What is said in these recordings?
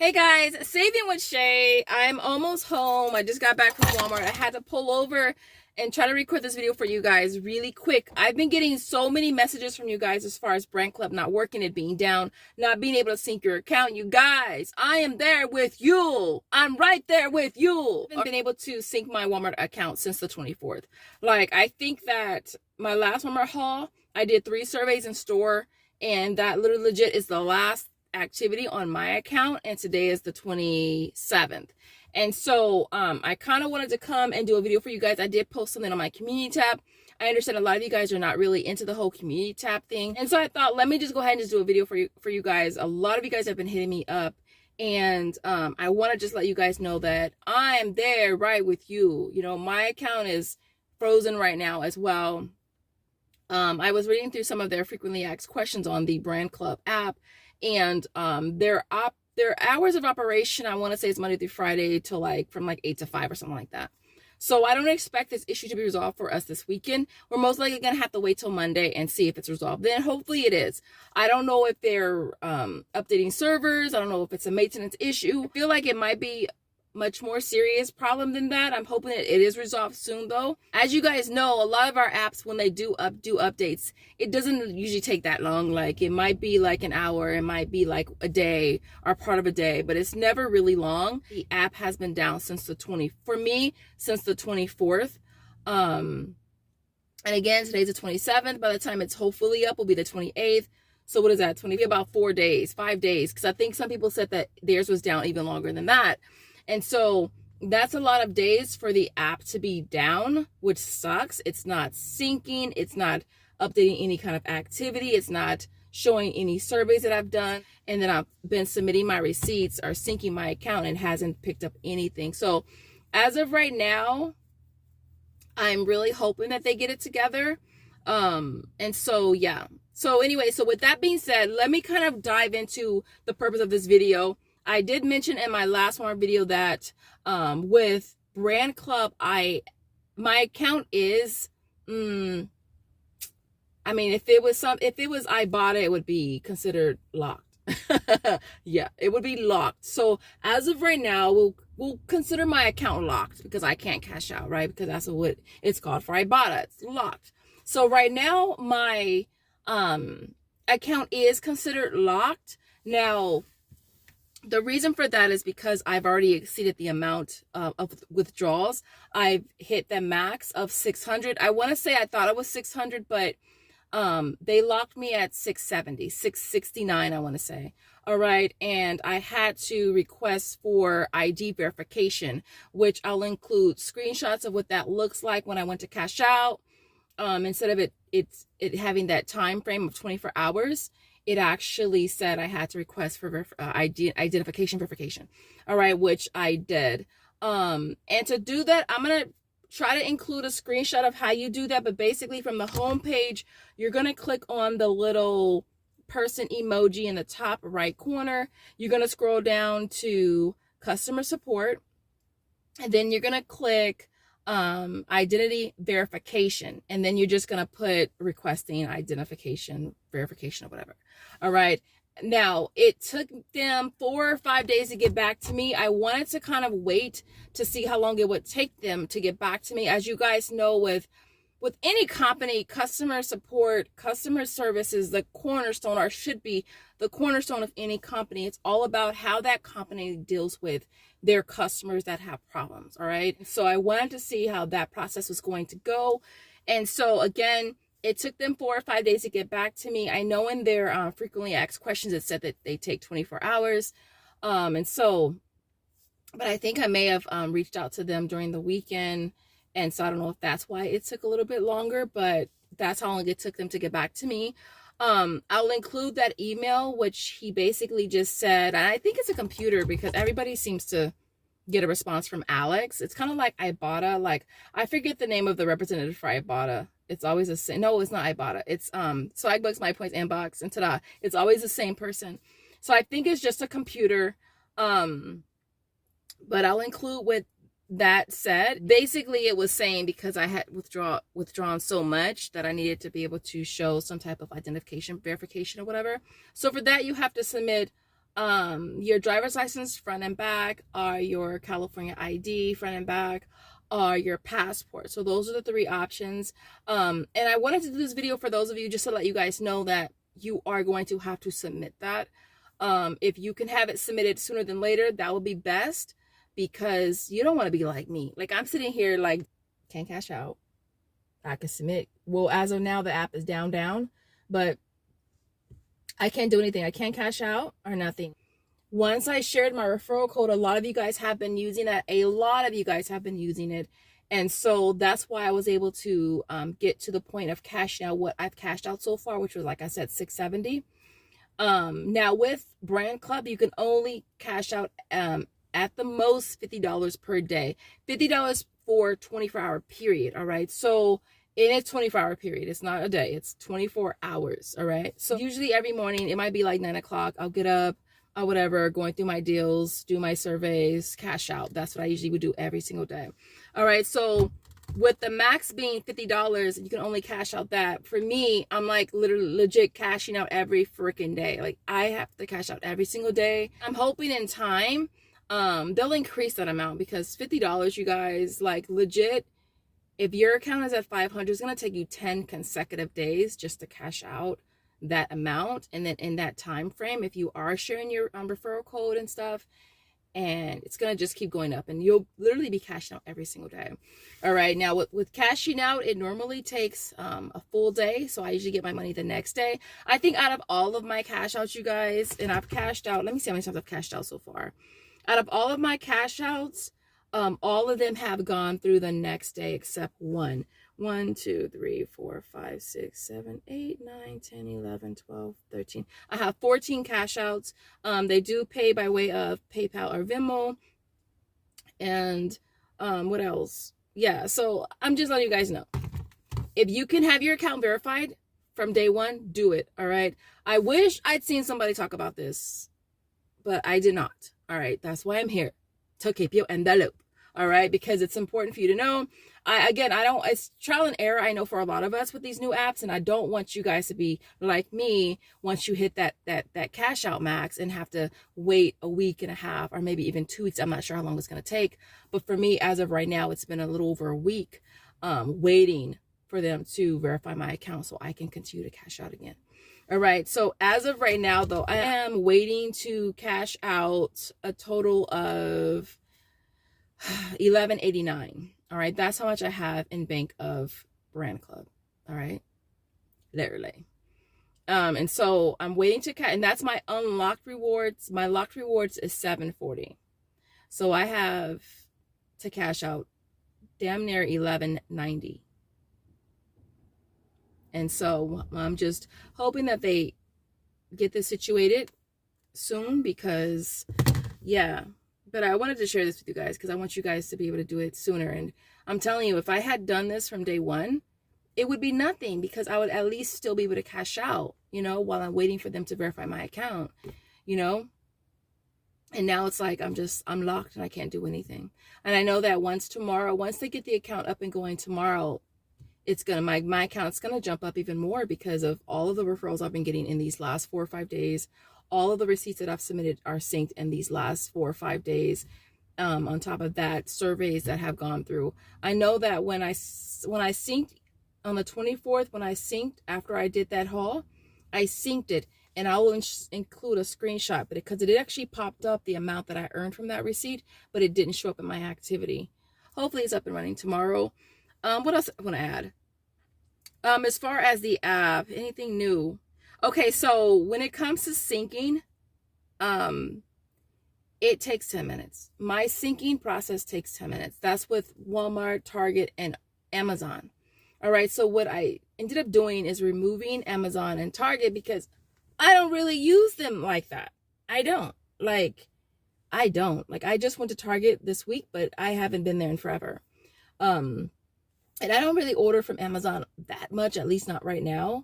Hey guys, Saving with Shay. I'm almost home. I just got back from Walmart. I had to pull over and try to record this video for you guys really quick. I've been getting so many messages from you guys as far as Brandclub not working, it being down, not being able to sync your account. You guys, I am there with you. I'm right there with you. I've been able to sync my Walmart account since the 24th. Like, I think that my last Walmart haul, I did 3 surveys in store, and that literally legit is the last activity on my account, and today is the 27th. And so I kind of wanted to come and do a video for you guys. I did post something on my community tab. I understand a lot of you guys are not really into the whole community tab thing, and so I thought, let me just go ahead and just do a video for you guys. A lot of you guys have been hitting me up, and I want to just let you guys know that I am there right with you. You know, my account is frozen right now as well. I was reading through some of their frequently asked questions on the Brandclub app, and their hours of operation, I want to say, is Monday through Friday till from 8 to 5 or something like that. So I don't expect this issue to be resolved for us this weekend. We're most likely going to have to wait till Monday and see if it's resolved. Then hopefully it is. I don't know if they're updating servers. I don't know if it's a maintenance issue. I feel like it might be much more serious problem than that. I'm hoping that it is resolved soon though. As you guys know, a lot of our apps, when they do updates, it doesn't usually take that long. Like, it might be like an hour, it might be like a day or part of a day, but it's never really long. The app has been down since the 24th. And again, today's the 27th. By the time it's hopefully up, will be the 28th. So what is that? About 4 days, 5 days. Because I think some people said that theirs was down even longer than that. And so that's a lot of days for the app to be down, which sucks. It's not syncing. It's not updating any kind of activity. It's not showing any surveys that I've done. And then I've been submitting my receipts or syncing my account and hasn't picked up anything. So as of right now, I'm really hoping that they get it together. And so, yeah. So anyway, so with that being said, let me kind of dive into the purpose of this video. I did mention in my last one video that with Brandclub, my account is, I mean, if it was Ibotta, it would be considered locked. Yeah, it would be locked. So as of right now, we'll consider my account locked because I can't cash out, right? Because that's what it's called for Ibotta. It's locked. So right now, my account is considered locked. Now, the reason for that is because I've already exceeded the amount of withdrawals. I've hit the max of 600. I want to say I thought it was 600, but they locked me at 670, 669, I want to say. All right. And I had to request for ID verification, which I'll include screenshots of what that looks like when I went to cash out. Instead of it having that time frame of 24 hours, it actually said I had to request for identification verification. All right, which I did. And to do that, I'm going to try to include a screenshot of how you do that. But basically, from the home page, you're going to click on the little person emoji in the top right corner. You're going to scroll down to customer support. And then you're going to click identity verification, and then you're just going to put requesting identification verification or whatever. All right. Now, it took them 4 or 5 days to get back to me. I wanted to kind of wait to see how long it would take them to get back to me. As you guys know, with any company, customer support, customer service is the cornerstone, or should be the cornerstone of any company. It's all about how that company deals with their customers that have problems. All right. So I wanted to see how that process was going to go. And so again, it took them 4 or 5 days to get back to me. I know in their frequently asked questions, it said that they take 24 hours. And so, but I think I may have reached out to them during the weekend. And so I don't know if that's why it took a little bit longer, but that's how long it took them to get back to me. I'll include that email, which he basically just said, and I think it's a computer because everybody seems to get a response from Alex. It's kind of like Ibotta. Like, I forget the name of the representative for Ibotta. It's always the same. No, it's not Ibotta. It's Swagbucks, My Points, Inbox, and Tada. It's always the same person. So I think it's just a computer. But I'll include with that said, basically it was saying because I had withdrawn so much that I needed to be able to show some type of identification verification or whatever. So for that, you have to submit Your driver's license front and back, are your California ID front and back, are your passport. So those are the 3 options. And I wanted to do this video for those of you just to let you guys know that you are going to have to submit that. If you can have it submitted sooner than later, that would be best, because you don't want to be like me. Like, I'm sitting here like, can't cash out. I can submit. Well, as of now, the app is down, but I can't do anything. I can't cash out or nothing. Once I shared my referral code, a lot of you guys have been using that. A lot of you guys have been using it. And so that's why I was able to get to the point of cashing out what I've cashed out so far, which was, like I said, $670. Now with Brandclub, you can only cash out at the most $50 per day. $50 for 24-hour period, all right? So in a 24-hour period, it's not a day, it's 24 hours, all right? So usually every morning, it might be like 9 o'clock, I'll get up, or whatever, going through my deals, do my surveys, cash out. That's what I usually would do every single day. All right, so with the max being $50, you can only cash out that. For me, I'm like literally legit cashing out every freaking day. Like, I have to cash out every single day. I'm hoping in time, they'll increase that amount, because $50, you guys, like legit, if your account is at 500, it's going to take you 10 consecutive days just to cash out that amount. And then in that time frame, if you are sharing your referral code and stuff, and it's going to just keep going up, and you'll literally be cashing out every single day. All right, now with cashing out, it normally takes a full day, so I usually get my money the next day. I think out of all of my cash outs, you guys, and I've cashed out, let me see how many times I've cashed out so far. Out of all of my cash outs, all of them have gone through the next day except one. 1, 2, 3, 4, 5, 6, 7, 8, 9, 10, 11, 12, 13. I have 14 cash outs. They do pay by way of PayPal or Venmo. And what else? Yeah, so I'm just letting you guys know. If you can have your account verified from day one, do it, all right? I wish I'd seen somebody talk about this, but I did not, all right? That's why I'm here, to keep you in the loop. All right, because it's important for you to know. It's trial and error, I know, for a lot of us with these new apps, and I don't want you guys to be like me once you hit that cash out max and have to wait a week and a half, or maybe even 2 weeks. I'm not sure how long it's going to take, but for me, as of right now, it's been a little over a week waiting for them to verify my account so I can continue to cash out again. All right, so as of right now, though, I am waiting to cash out a total of $11.89. All right, that's how much I have in bank of Brandclub. All right, literally. And so I'm waiting to and that's my unlocked rewards. My locked rewards is $7.40. So I have to cash out damn near $11.90. And so I'm just hoping that they get this situated soon, because yeah. But I wanted to share this with you guys because I want you guys to be able to do it sooner. And I'm telling you, if I had done this from day one, it would be nothing, because I would at least still be able to cash out, you know, while I'm waiting for them to verify my account, you know. And now it's like I'm locked and I can't do anything. And I know that once they get the account up and going tomorrow, it's gonna my account's gonna jump up even more, because of all of the referrals I've been getting in these last 4 or 5 days. All of the receipts that I've submitted are synced in these last 4 or 5 days. On top of that, surveys that have gone through. I know that when I synced on the 24th, when I synced after I did that haul, I synced it, and I will include a screenshot, but because it actually popped up the amount that I earned from that receipt, but it didn't show up in my activity. Hopefully it's up and running tomorrow. What else I want to add? As far as the app, anything new? Okay, so when it comes to syncing, it takes 10 minutes. My syncing process takes 10 minutes. That's with Walmart, Target, and Amazon. All right, so what I ended up doing is removing Amazon and Target, because I don't really use them like that. I don't. Like, I just went to Target this week, but I haven't been there in forever. And I don't really order from Amazon that much, at least not right now.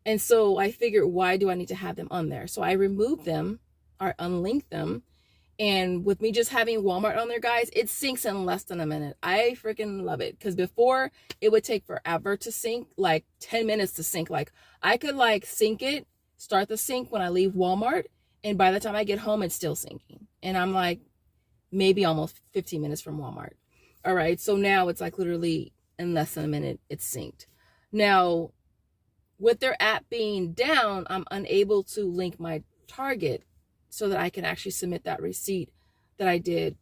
And so I figured, why do I need to have them on there? So I removed them or unlinked them. And with me just having Walmart on there, guys, it syncs in less than a minute. I freaking love it. Because before, it would take forever to sync, like 10 minutes to sync. Like, I could like sync it, start the sync when I leave Walmart, And by the time I get home, it's still sinking. And I'm like, maybe almost 15 minutes from Walmart. All right. So now it's like literally in less than a minute, it's synced. Now, with their app being down, I'm unable to link my Target so that I can actually submit that receipt that I did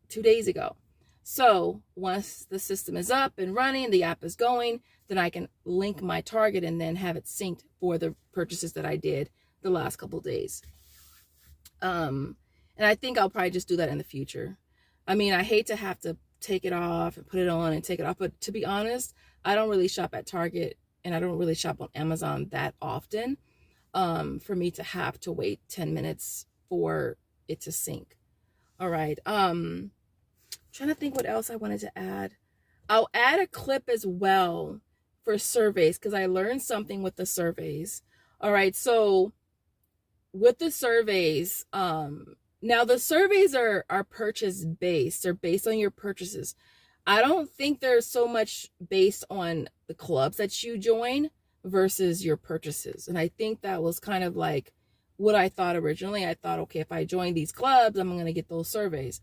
2 days ago. So once the system is up and running, the app is going, then I can link my Target and then have it synced for the purchases that I did the last couple days. And I think I'll probably just do that in the future. I mean, I hate to have to take it off and put it on and take it off, but to be honest, I don't really shop at Target and I don't really shop on Amazon that often for me to have to wait 10 minutes for it to sync. All right. Trying to think what else I wanted to add. I'll add a clip as well for surveys because I learned something with the surveys. All right. So with the surveys, now the surveys are purchase based. They're based on your purchases. I don't think they're so much based on the clubs that you join versus your purchases. And I think that was kind of like what I thought originally. I thought, okay, if I join these clubs, I'm going to get those surveys.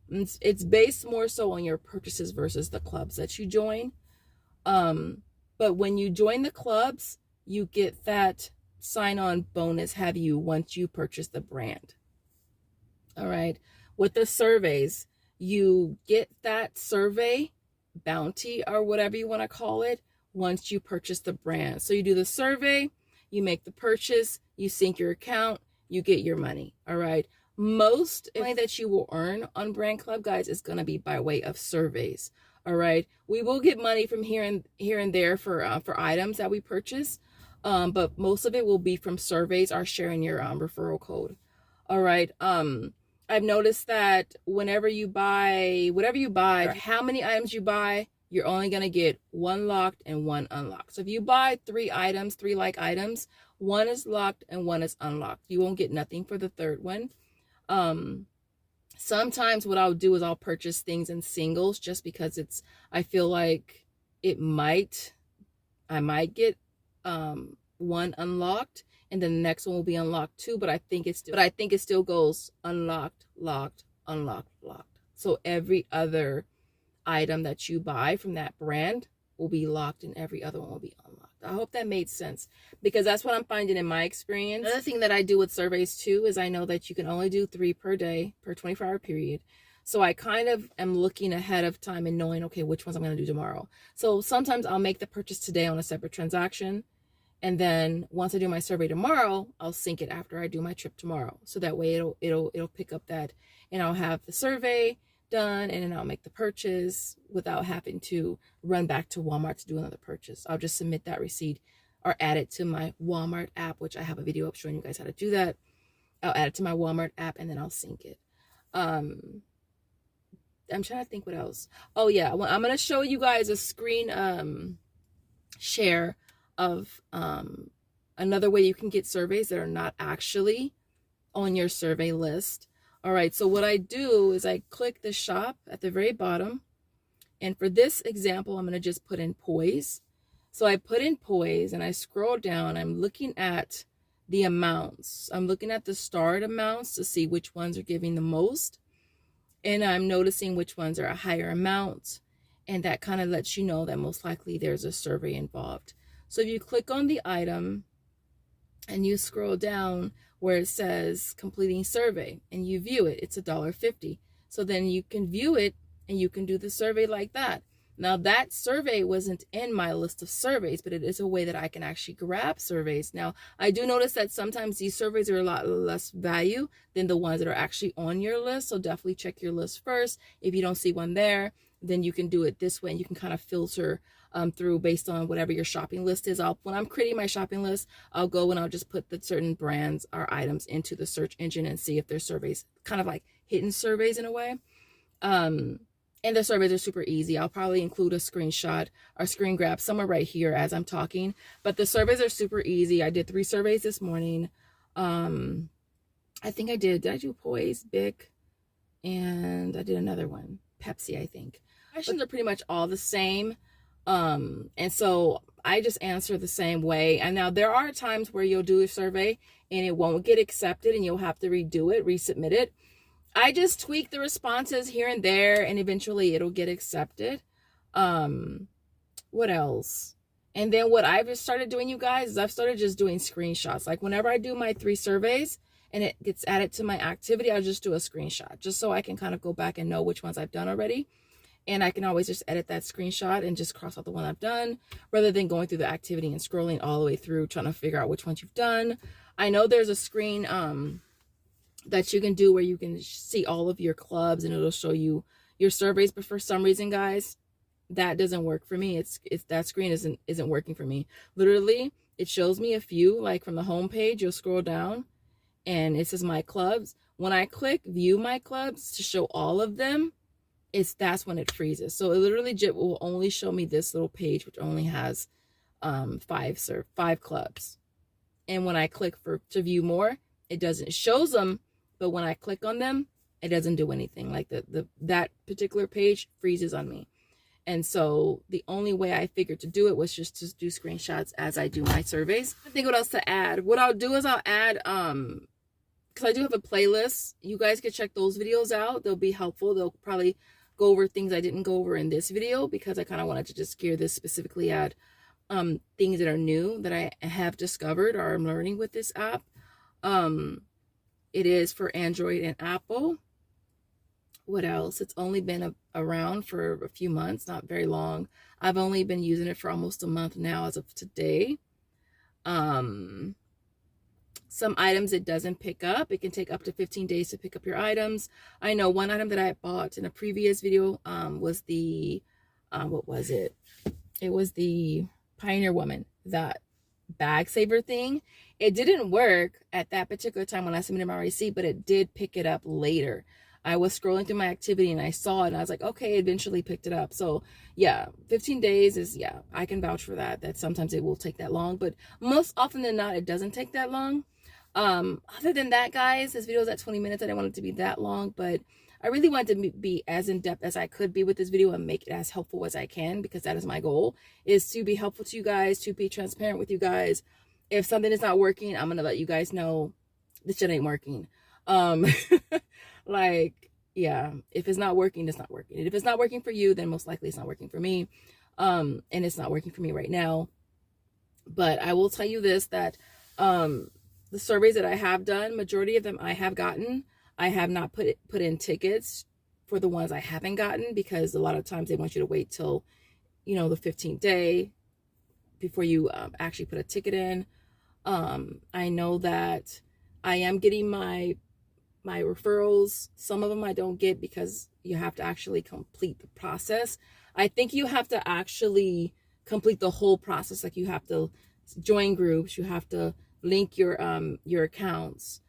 It's based more so on your purchases versus the clubs that you join. But when you join the clubs, you get that sign-on bonus have you once you purchase the brand. All right. With the surveys, you get that survey bounty or whatever you want to call it once you purchase the brand. So you do the survey, you make the purchase, you sync your account, you get your money. All right. Most money that you will earn on Brandclub, guys, is going to be by way of surveys. All right. We will get money from here and there for items that we purchase. But most of it will be from surveys or sharing your referral code. All right. I've noticed that whenever you buy, whatever you buy, how many items you buy, you're only going to get one locked and one unlocked. So if you buy 3 items, 3 like items, 1 is locked and 1 is unlocked. You won't get nothing for the third one. Sometimes what I'll do is I'll purchase things in singles just because I feel like I might get 1 unlocked and then the next one will be unlocked too, but I think it still goes unlocked, locked, unlocked, locked. So every other item that you buy from that brand will be locked and every other one will be unlocked. I hope that made sense because that's what I'm finding in my experience. Another thing that I do with surveys too is I know that you can only do 3 per day per 24-hour period. So I kind of am looking ahead of time and knowing, okay, which ones I'm going to do tomorrow. So sometimes I'll make the purchase today on a separate transaction. And then once I do my survey tomorrow, I'll sync it after I do my trip tomorrow. So that way it'll pick up that and I'll have the survey done and then I'll make the purchase without having to run back to Walmart to do another purchase. I'll just submit that receipt or add it to my Walmart app, which I have a video up showing you guys how to do that. I'll add it to my Walmart app and then I'll sync it. I'm trying to think what else. Oh yeah, I'm going to show you guys a screen share of another way you can get surveys that are not actually on your survey list. All right, so what I do is I click the shop at the very bottom. And for this example, I'm going to just put in poise. So I put in poise and I scroll down. I'm looking at the amounts. I'm looking at the starred amounts to see which ones are giving the most. And I'm noticing which ones are a higher amount. And that kind of lets you know that most likely there's a survey involved. So if you click on the item and you scroll down where it says completing survey and you view it, it's $1.50. So then you can view it and you can do the survey like that. Now that survey wasn't in my list of surveys, but it is a way that I can actually grab surveys. Now I do notice that sometimes these surveys are a lot less value than the ones that are actually on your list. So definitely check your list first. If you don't see one there, then you can do it this way and you can kind of filter through based on whatever your shopping list is. When I'm creating my shopping list, I'll go and I'll just put the certain brands or items into the search engine and see if there's surveys, kind of like hidden surveys in a way. And the surveys are super easy. I'll probably include a screenshot or screen grab somewhere right here as I'm talking, but the surveys are super easy. I did 3 surveys this morning. I think did I do Poise, Bic, and I did another one, Pepsi, I think. Questions are pretty much all the same. And so I just answer the same way. And now there are times where you'll do a survey and it won't get accepted and you'll have to redo it, resubmit it. I just tweak the responses here and there and eventually it'll get accepted. What else? And then what I've just started doing, you guys, is I've started just doing screenshots. Like whenever I do my 3 surveys and it gets added to my activity, I'll just do a screenshot just so I can kind of go back and know which ones I've done already. And I can always just edit that screenshot and just cross out the one I've done rather than going through the activity and scrolling all the way through trying to figure out which ones you've done. I know there's a screen that you can do where you can see all of your clubs and it'll show you your surveys. But for some reason, guys, that doesn't work for me. It's that screen isn't working for me. Literally, it shows me a few, like from the home page, you'll scroll down and it says my clubs. When I click view my clubs to show all of them, that's when it freezes. So it literally will only show me this little page, which only has 5 clubs. And when I click to view more, it doesn't. It shows them, but when I click on them, it doesn't do anything. Like that particular page freezes on me. And so the only way I figured to do it was just to do screenshots as I do my surveys. I think what else to add. What I'll do is I'll add because I do have a playlist. You guys can check those videos out. They'll be helpful. They'll probably go over things I didn't go over in this video because I kind of wanted to just gear this specifically at things that are new that I have discovered or I'm learning with this app. It is for Android and Apple. What else? It's only been around for a few months, not very long. I've only been using it for almost a month now as of today. Some items it doesn't pick up. It can take up to 15 days to pick up your items. I know one item that I bought in a previous video was the, what was it? It was the Pioneer Woman, that bag saver thing. It didn't work at that particular time when I submitted my receipt, but it did pick it up later. I was scrolling through my activity and I saw it and I was like, okay, eventually picked it up. So yeah, 15 days is, yeah, I can vouch for that sometimes it will take that long, but most often than not, it doesn't take that long. Other than that, guys, this video is at 20 minutes. I didn't want it to be that long, but I really wanted to be as in-depth as I could be with this video and make it as helpful as I can, because that is my goal, is to be helpful to you guys, to be transparent with you guys. If something is not working, I'm going to let you guys know this shit ain't working. Like, yeah, if it's not working, it's not working. And if it's not working for you, then most likely it's not working for me. And it's not working for me right now. But I will tell you this, that the surveys that I have done, majority of them I have gotten. I have not put in tickets for the ones I haven't gotten, because a lot of times they want you to wait till, you know, the 15th day before you actually put a ticket in. I know that I am getting my referrals. Some of them I don't get because you have to actually complete the process. I think you have to actually complete the whole process. Like, you have to join groups, you have to link your accounts,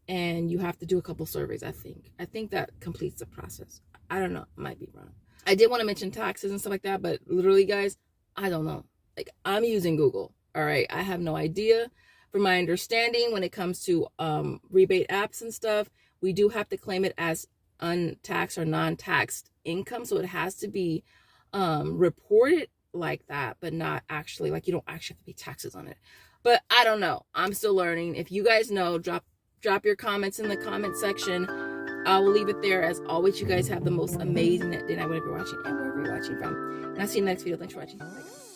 and you have to do a couple surveys. I think that completes the process. I don't know, I might be wrong. I did want to mention taxes and stuff like that, but literally, guys, I don't know. Like, I'm using Google. All right, I have no idea. From my understanding, when it comes to rebate apps and stuff, we do have to claim it as untaxed or non-taxed income. So it has to be reported like that, but not actually, like, you don't actually have to pay taxes on it. But I don't know. I'm still learning. If you guys know, drop your comments in the comment section. I will leave it there. As always, you guys have the most amazing day, wherever you're watching and wherever you're watching from. And I'll see you in the next video. Thanks for watching. Bye.